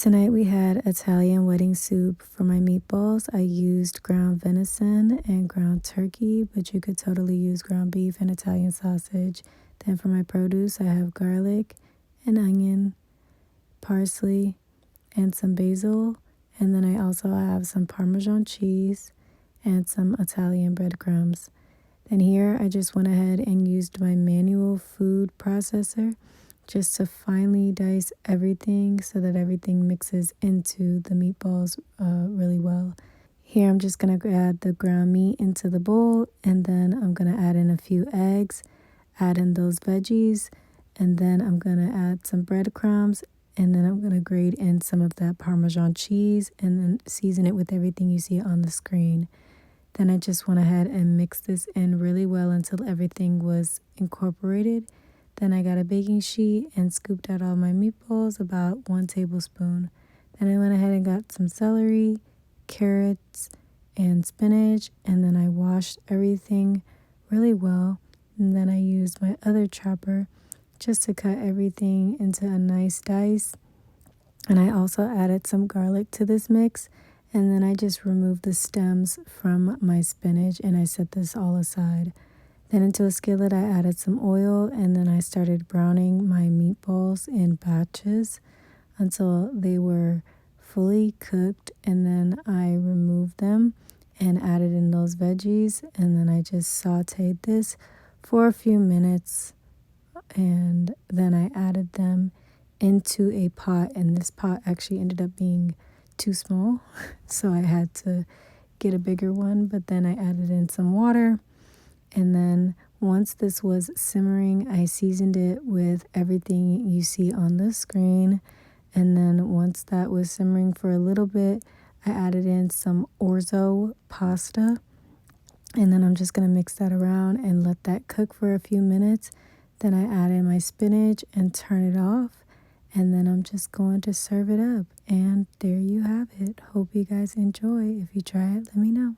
Tonight we had Italian wedding soup. For my meatballs, I used ground venison and ground turkey, but you could totally use ground beef and Italian sausage. Then for my produce, I have garlic and onion, parsley, and some basil. And then I also have some Parmesan cheese and some Italian breadcrumbs. Then here I just went ahead and used my manual food processor just to finely dice everything so that everything mixes into the meatballs really well. Here I'm just going to add the ground meat into the bowl, and then I'm going to add in a few eggs, add in those veggies, and then I'm going to add some breadcrumbs, and then I'm going to grate in some of that Parmesan cheese and then season it with everything you see on the screen. Then I just went ahead and mixed this in really well until everything was incorporated. Then I got a baking sheet and scooped out all my meatballs, about 1 tablespoon. Then I went ahead and got some celery, carrots, and spinach, and then I washed everything really well. And then I used my other chopper just to cut everything into a nice dice. And I also added some garlic to this mix. And then I just removed the stems from my spinach and I set this all aside. Then into a skillet, I added some oil, and then I started browning my meatballs in batches until they were fully cooked. And then I removed them and added in those veggies. And then I just sauteed this for a few minutes. And then I added them into a pot. And this pot actually ended up being too small, so I had to get a bigger one. But then I added in some water. And then once this was simmering, I seasoned it with everything you see on the screen. And then once that was simmering for a little bit, I added in some orzo pasta. And then I'm just going to mix that around and let that cook for a few minutes. Then I add in my spinach and turn it off. And then I'm just going to serve it up. And there you have it. Hope you guys enjoy. If you try it, let me know.